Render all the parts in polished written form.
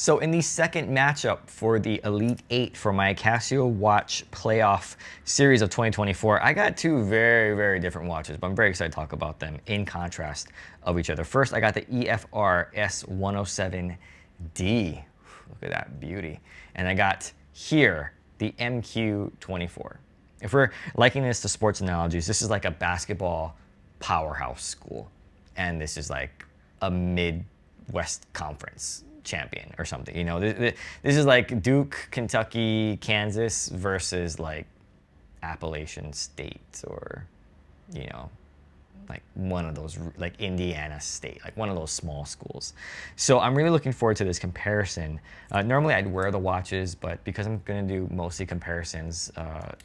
So in the second matchup for the Elite 8 for my Casio watch playoff series of 2024, I got two very, very different watches, but I'm very excited to talk about them in contrast of each other. First, I got the EFR-S107D. Look at that beauty. And I got here the MQ-24. If we're likening this to sports analogies, this is like a basketball powerhouse school. And this is like a Midwest Conference champion or something. You know, this is like Duke, Kentucky, Kansas versus like Appalachian State, or, you know, like one of those, like Indiana State, like one of those small schools. So I'm really looking forward to this comparison. Normally I'd wear the watches, but because I'm going to do mostly comparisons,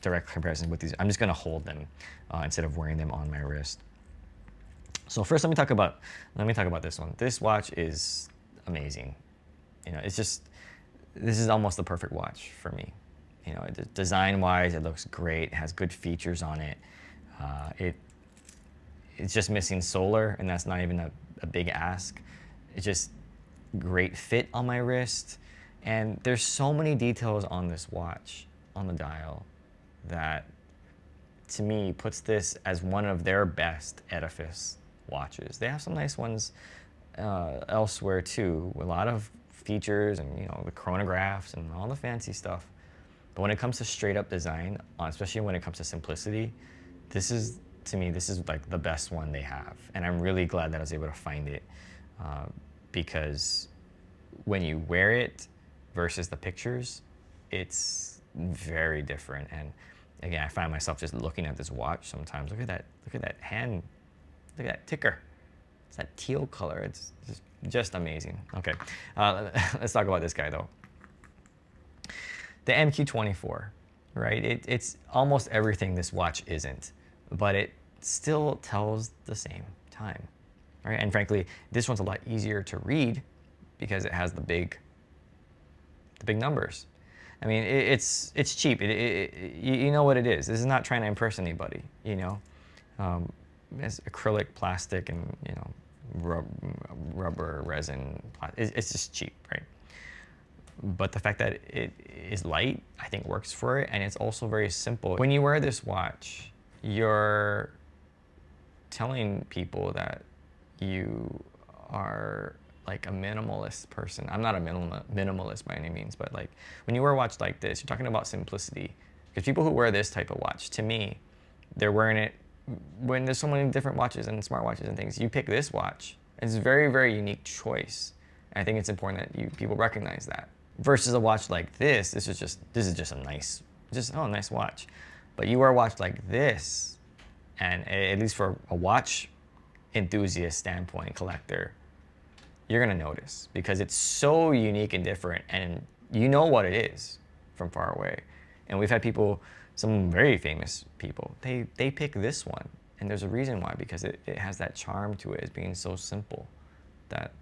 direct comparisons with these, I'm just going to hold them instead of wearing them on my wrist. So first, let me talk about this one. This watch is amazing. You know, it's just, this is almost the perfect watch for me. You know, design-wise, it looks great. It has good features on it. It's just missing solar, and that's not even a big ask. It's just great fit on my wrist. And there's so many details on this watch, on the dial, that to me puts this as one of their best Edifice watches. They have some nice ones elsewhere too, with a lot of features and, you know, the chronographs and all the fancy stuff. But when it comes to straight up design, especially when it comes to simplicity, this is, to me, this is like the best one they have. And I'm really glad that I was able to find it because when you wear it versus the pictures, it's very different. And again, I find myself just looking at this watch sometimes. Look at that hand, look at that ticker. It's that teal color. It's just amazing. Okay, let's talk about this guy though. The MQ-24, right? It's almost everything this watch isn't, but it still tells the same time, right? And frankly, this one's a lot easier to read because it has the big numbers. I mean, it's cheap. You know what it is. This is not trying to impress anybody, you know. It's acrylic, plastic, and, you know, rubber, resin. It's just cheap, right? But the fact that it is light, I think, works for it, and it's also very simple. When you wear this watch, you're telling people that you are like a minimalist person. I'm not a minimalist by any means, but like when you wear a watch like this, you're talking about simplicity. Because people who wear this type of watch, to me, they're wearing it when there's so many different watches and smartwatches and things. You pick this watch. It's a very, very unique choice. And I think it's important that people recognize that. Versus a watch like this, this is just a nice, nice watch. But you wear a watch like this, and at least for a watch enthusiast standpoint, collector, you're gonna notice because it's so unique and different, and you know what it is from far away. And we've had people, some very famous people, they pick this one, and there's a reason why, because it has that charm to it as being so simple that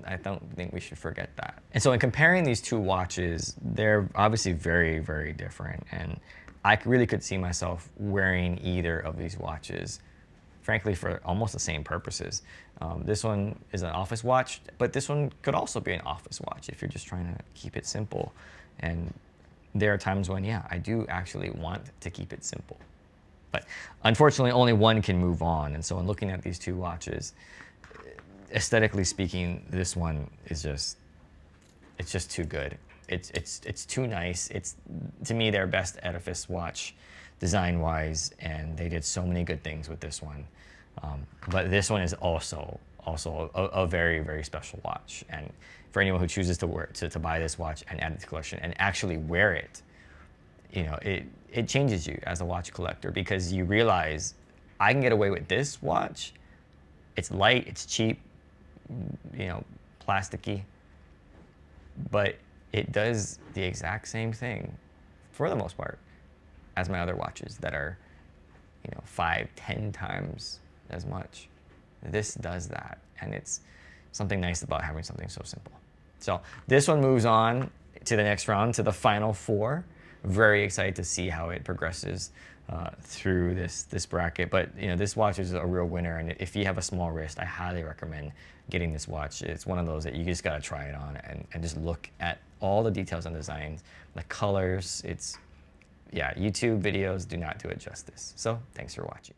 I don't think we should forget that. And so in comparing these two watches, they're obviously very, very different, and I really could see myself wearing either of these watches, frankly, for almost the same purposes. This one is an office watch, but this one could also be an office watch if you're just trying to keep it simple. And there are times when, yeah, I do actually want to keep it simple. But unfortunately, only one can move on. And so in looking at these two watches, aesthetically speaking, this one is just, it's just too good. It's too nice. It's, to me, their best Edifice watch design-wise, and they did so many good things with this one. But this one is also a very, very special watch. And for anyone who chooses to buy this watch and add it to collection and actually wear it, you know, it changes you as a watch collector, because you realize I can get away with this watch. It's light, it's cheap, you know, plasticky, but it does the exact same thing for the most part as my other watches that are, you know, 5-10 times as much. This does that, and it's something nice about having something so simple. So this one moves on to the next round, to the final four. Very excited to see how it progresses through this bracket. But you know, this watch is a real winner, and if you have a small wrist, I highly recommend getting this watch. It's one of those that you just gotta try it on and just look at all the details and designs, the colors. It's, yeah, YouTube videos do not do it justice. So thanks for watching.